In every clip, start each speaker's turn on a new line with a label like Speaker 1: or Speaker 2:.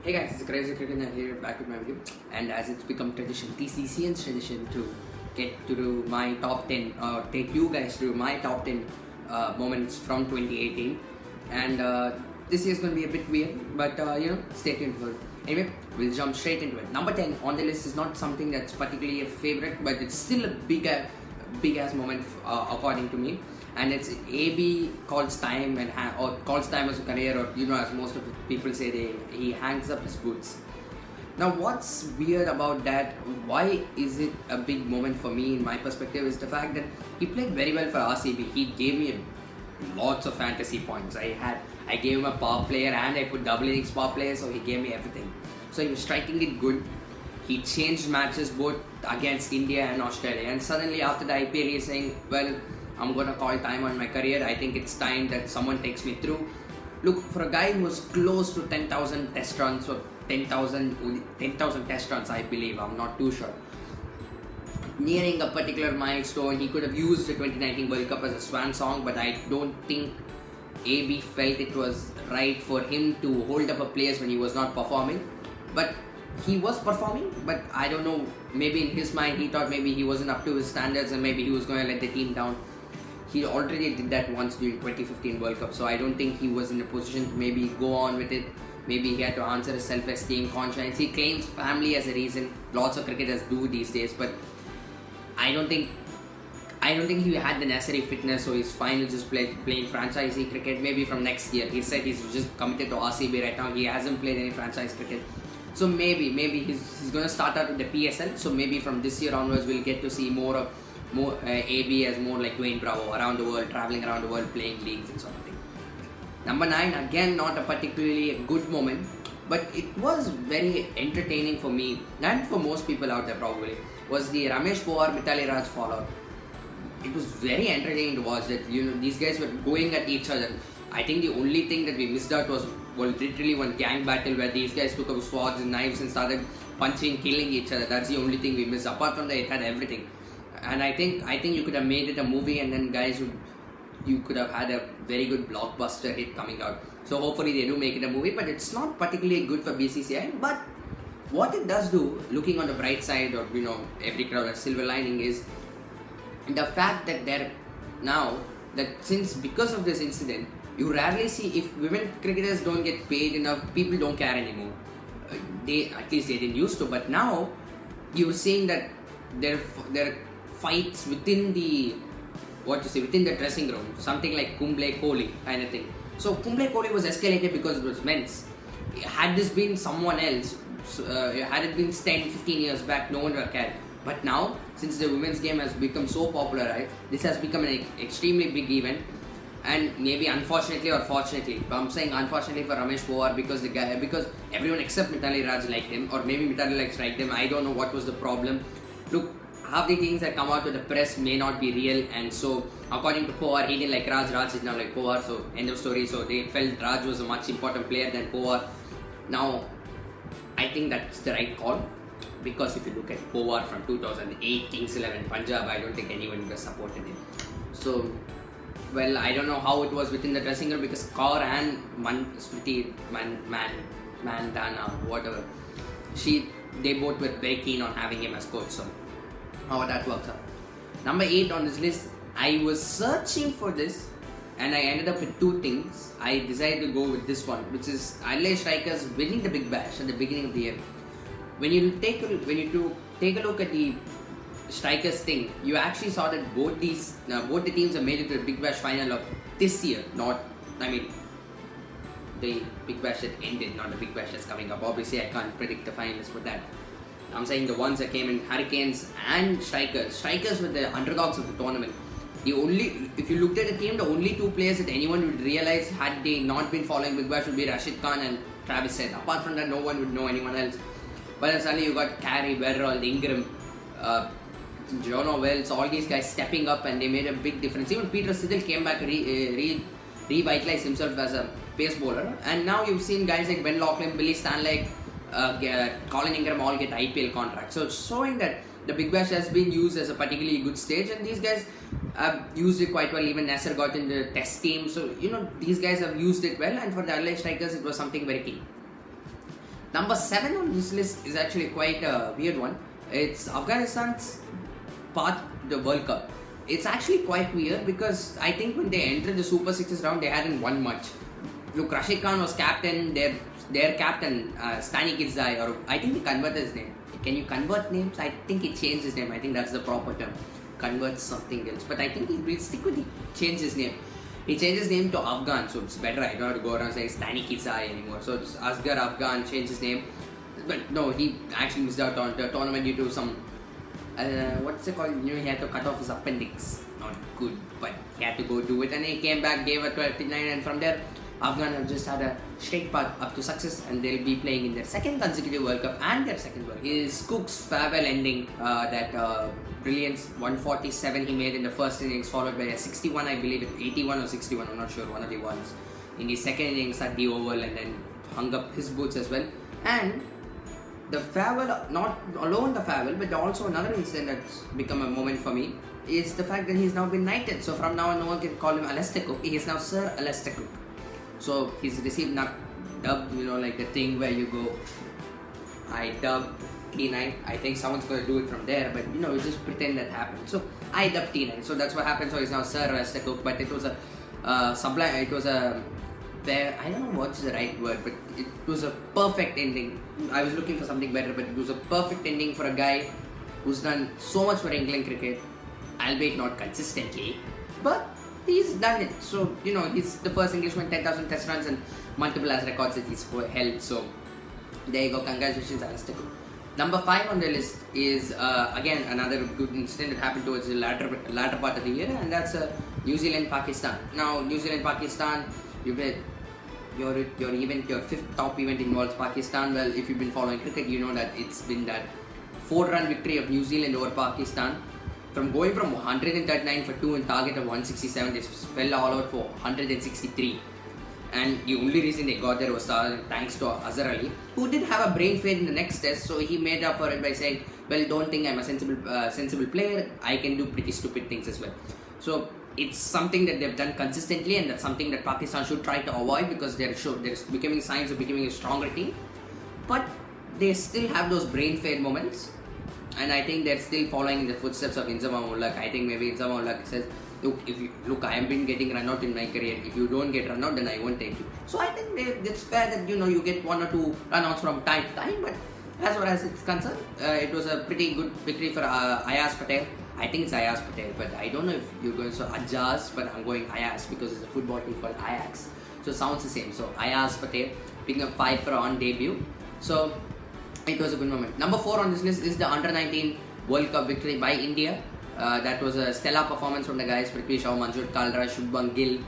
Speaker 1: Hey guys, it's Crazy Cricket here back with my video. And as it's become tradition, TCCN's tradition to get to do my top 10, take you guys through my top 10 moments from 2018. And this year's going to be a bit weird, but stay tuned for it. Anyway, we'll jump straight into it. Number 10 on the list is not something that's particularly a favorite, but it's still a big ass moment according to me. And it's AB calls time or calls time as a career, or as most of the people say, he hangs up his boots. Now, what's weird about that? Why is it a big moment for me in my perspective? Is the fact that he played very well for RCB. He gave me lots of fantasy points. I gave him a power player and I put double innings power player, so he gave me everything. So he was striking it good. He changed matches both against India and Australia, and suddenly after the IPL he's saying, well, I'm going to call time on my career. I think it's time that someone takes me through. Look, for a guy who was close to 10,000 test runs, or 10,000 test runs, I believe, I'm not too sure, nearing a particular milestone, he could have used the 2019 World Cup as a swan song, but I don't think AB felt it was right for him to hold up a place when he was not performing. But he was performing, but I don't know, maybe in his mind he thought maybe he wasn't up to his standards and maybe he was going to let the team down. He already did that once during 2015 World Cup, so I don't think he was in a position to maybe go on with it. Maybe he had to answer his self-esteem, conscience. He claims family as a reason. Lots of cricketers do these days, but I don't think he had the necessary fitness, so he's fine with just playing franchisee cricket. Maybe from next year. He said he's just committed to RCB right now. He hasn't played any franchise cricket. So maybe he's going to start out with the PSL. So maybe from this year onwards we'll get to see more AB as more like Dwayne Bravo around the world, traveling around the world, playing leagues and sort of thing. Number 9, again not a particularly good moment, but it was very entertaining for me and for most people out there probably, was the Ramesh Powar Mithali Raj fallout. It was very entertaining to watch that these guys were going at each other. I think the only thing that we missed out was literally one gang battle where these guys took up swords and knives and started punching, killing each other. That's the only thing we missed. Apart from that, it had everything. And I think you could have made it a movie, and then you could have had a very good blockbuster hit coming out. So hopefully they do make it a movie, but it's not particularly good for BCCI. But what it does do, looking on the bright side, or every crowd has silver lining, is the fact that because of this incident, you rarely see, if women cricketers don't get paid enough, people don't care anymore. At least they didn't used to, but now you're seeing that there are fights within the dressing room, something like Kumble Kohli kind of thing. So Kumble Kohli was escalated because it was men's. Had this been someone else, had it been 10-15 years back, no one would have cared. But now, since the women's game has become so popular, right, this has become an extremely big event. And maybe unfortunately or fortunately, I'm saying unfortunately for Ramesh Powar, because everyone except Mithali Raj liked him, or maybe Mithali likes liked him. I don't know what was the problem. Look, half the things that come out to the press may not be real, and so according to Powar, he didn't like Raj did not like Powar, so end of story. So they felt Raj was a much important player than Powar. Now, I think that's the right call, because if you look at Powar from 2008 Kings 11 Punjab, I don't think anyone would have supported him. So, well, I don't know how it was within the dressing room, because Kaur and Smriti Mandana, whatever, they both were very keen on having him as coach. So how that works out. Number 8 on this list, I was searching for this and I ended up with 2 things. I decided to go with this one, which is Adelaide Strikers winning the Big Bash at the beginning of the year. When you take a look at the Strikers thing, you actually saw that both the teams have made it to the Big Bash final of this year. The Big Bash that ended, not the Big Bash that's coming up. Obviously, I can't predict the finals for that. I'm saying the ones that came in, Hurricanes and Strikers. Strikers were the underdogs of the tournament. If you looked at the team, the only 2 players that anyone would realize had they not been following Big Bash would be Rashid Khan and Travis Head. Apart from that, no one would know anyone else. But then suddenly you got Carey, Berrold, Ingram, Jono Wells, all these guys stepping up, and they made a big difference. Even Peter Siddle came back, revitalized himself as a pace bowler, and now you've seen guys like Ben Laughlin, Billy Stanley, Colin Ingram all get IPL contracts. So showing that the Big Bash has been used as a particularly good stage, and these guys have used it quite well. Even Nasser got in the test team, so these guys have used it well, and for the Adelaide Strikers it was something very key. Number 7 on this list is actually quite a weird one. It's Afghanistan's path to the World Cup. It's actually quite weird because I think when they entered the Super Sixes round, they hadn't won much. Look, Rashid Khan was captain, their captain, Stani Kidzai, or I think he converted his name. Can you convert names? I think he changed his name. I think that's the proper term. Convert something else. But I think he'll stick with change his name. He changed his name to Afghan, so it's better. I don't have to go around saying Stani Kidzai anymore. So it's Asghar Afghan changed his name. But no, he actually missed out on the tournament due to some what's it called? He had to cut off his appendix. Not good, but he had to go do it, and he came back, gave a 12-9, and from there, Afghan have just had a straight path up to success, and they'll be playing in their second consecutive World Cup and their second World Cup. Is Cook's farewell ending, that brilliant 147 he made in the first innings, followed by a 61, I believe, 81 or 61, I'm not sure, one of the ones. In the second innings at the oval, and then hung up his boots as well. And the farewell, not alone the farewell, but also another incident that's become a moment for me is the fact that he's now been knighted. So from now on, no one can call him Alistair Cook. He is now Sir Alistair Cook. So he's received dubbed, like the thing where you go, I dub T9. I think someone's going to do it from there, but we just pretend that happened. So I dub T9. So that's what happened. So he's now Sir Alistair Cook. But it was a sublime. It was a I don't know what's the right word, but it was a perfect ending. I was looking for something better, but it was a perfect ending for a guy who's done so much for England cricket, albeit not consistently, but he's done it. So, he's the first Englishman, 10,000 test runs and multiple as records that he's held. So, there you go. Congratulations, Alistair Cook. Number 5 on the list is, again, another good incident that happened towards the latter part of the year, and that's New Zealand-Pakistan. Now, New Zealand-Pakistan, your event, your 5th top event involves Pakistan. Well, if you've been following cricket, you know that it's been that 4-run victory of New Zealand over Pakistan. From going from 139 for 2 and target of 167, they fell all out for 163. And the only reason they got there was thanks to Azhar Ali, who did have a brain fade in the next test. So he made up for it by saying, well, don't think I'm a sensible player. I can do pretty stupid things as well. So it's something that they've done consistently, and that's something that Pakistan should try to avoid, because they're becoming signs of becoming a stronger team. But they still have those brain fade moments, and I think they're still following in the footsteps of Inzamam-ul-Haq. I think maybe Inzamam-ul-Haq says, look, I have been getting run out in my career. If you don't get run out, then I won't take you. So I think it's fair that you get 1 or 2 run outs from time to time. But as far as it's concerned, it was a pretty good victory for Ayaz Patel. I think it's Ayaz Patel, but I don't know if you're going to Ajaz, but I'm going Ayaz because it's a football team called Ajax. So it sounds the same. So Ayaz Patel picking up 5 for on debut. So it was a good moment. Number 4 on this list is the Under-19 World Cup victory by India. That was a stellar performance from the guys. Prithvi Shaw, Manjur Kalra, Shubman Gill.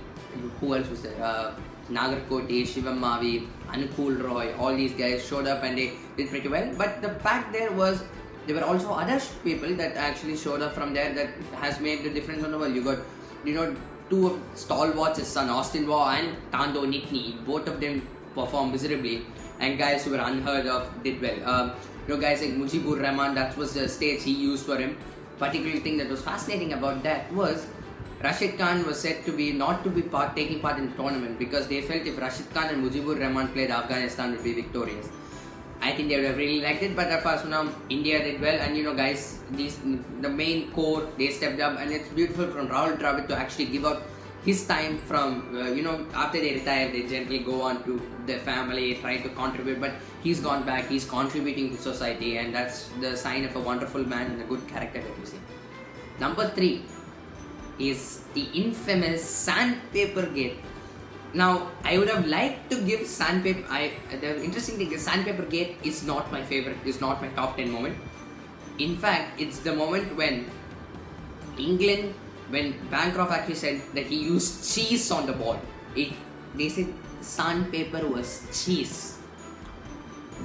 Speaker 1: Who else was there? Nagarkoti, Shivam Mavi, Anukul Roy. All these guys showed up and they did pretty well. But the fact there were also other people that actually showed up from there that has made the difference on the world. You got, 2 of stalwarts, his son Austin Waugh and Tando Nitni. Both of them performed miserably, and guys who were unheard of did well. Guys like Mujibur Rahman, that was the stage he used for him. Particular thing that was fascinating about that was Rashid Khan was said to be taking part in the tournament, because they felt if Rashid Khan and Mujibur Rahman played, Afghanistan would be victorious. I think they would have really liked it, but as far as now, India did well, and guys, the main core, they stepped up, and it's beautiful from Rahul Dravid to actually give out his time from, after they retire, they gently go on to their family, try to contribute, but he's gone back, he's contributing to society, and that's the sign of a wonderful man and a good character that you see. Number 3 is the infamous Sandpaper Gate. Now, I would have liked to give Sandpaper, the interesting thing is Sandpaper Gate is not my favorite, is not my top 10 moment. In fact, it's the moment when Bancroft actually said that he used cheese on the ball. They said sandpaper was cheese.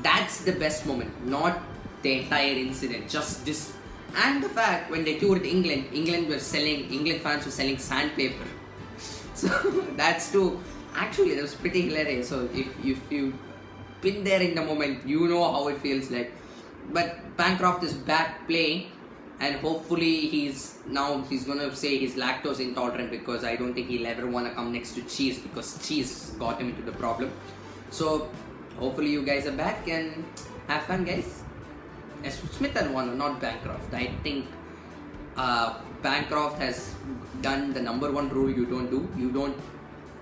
Speaker 1: That's the best moment, not the entire incident, just this. And the fact when they toured England fans were selling sandpaper. So that's too. Actually, that was pretty hilarious. So if you've been there in the moment, you know how it feels like. But Bancroft is back playing, and hopefully he's gonna say he's lactose intolerant, because I don't think he'll ever wanna come next to cheese, because cheese got him into the problem. So hopefully you guys are back and have fun, guys. Smith and Warner, not Bancroft. I think Bancroft has done the number one rule you don't do. You don't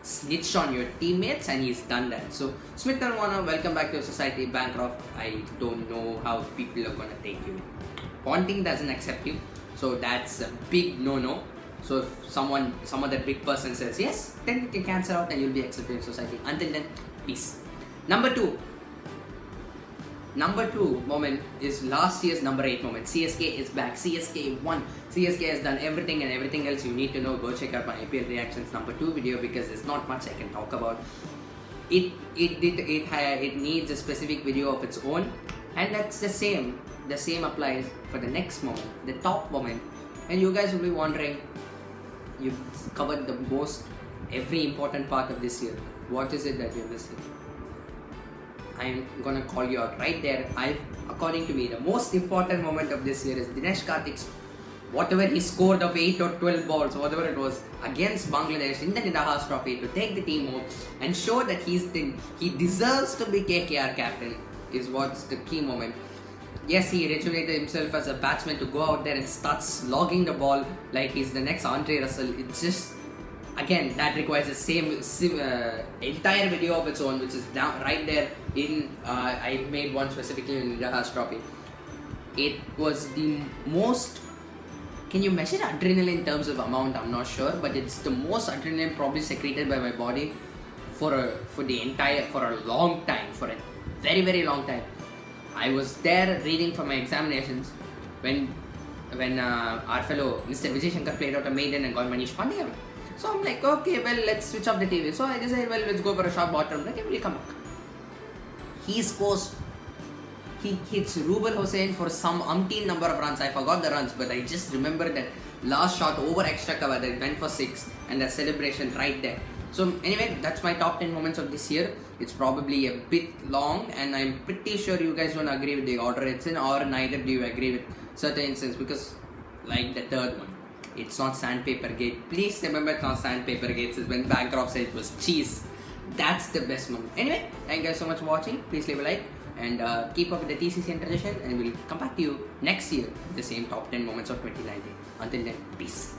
Speaker 1: snitch on your teammates, and he's done that. So Smith and Warner, welcome back to society. Bancroft, I don't know how people are gonna take you. Ponting doesn't accept you, so that's a big no-no. So if some other big person says yes, then you can cancel out and you'll be accepted in society. Until then, peace. Number two moment is last year's number 8 moment. CSK is back. CSK won. CSK has done everything and everything else you need to know. Go check out my IPL reactions number 2 video because there's not much I can talk about. It needs a specific video of its own, and that's the same. The same applies for the next moment, the top moment. And you guys will be wondering, you've covered the every important part of this year. What is it that you're missing? I'm gonna call you out right there. According to me, the most important moment of this year is Dinesh Karthik's whatever he scored of 8 or 12 balls, whatever it was, against Bangladesh in the Nidahas Trophy to take the team home and show that he deserves to be KKR captain is what's the key moment. Yes, he rejuvenated himself as a batsman to go out there and start slogging the ball like he's the next Andre Russell. It's just, again, that requires the same entire video of its own, which is down right there in I made one specifically in Nidahas Trophy. It was the most, can you measure adrenaline in terms of amount? I'm not sure, but it's the most adrenaline probably secreted by my body for a long time, for a very, very long time. I was there reading for my examinations when our fellow Mr. Vijay Shankar played out a maiden and got Manish Pandey. So I'm like, okay, well, let's switch off the TV. So I decided, well, let's go for a short bottom break and we'll come back. He hits Rubal Hossain for some umpteen number of runs. I forgot the runs, but I just remember that last shot over extra cover that went for 6 and the celebration right there. So anyway, that's my top 10 moments of this year. It's probably a bit long, and I'm pretty sure you guys don't agree with the order it's in, or neither do you agree with certain instances, because like the third one, it's not Sandpaper Gate. Please remember it's not Sandpaper Gate. It's when Bancroft said it was cheese. That's the best moment. Anyway, thank you guys so much for watching. Please leave a like and keep up with the TCC and tradition, and we'll come back to you next year with the same top 10 moments of 2019. Until then, peace.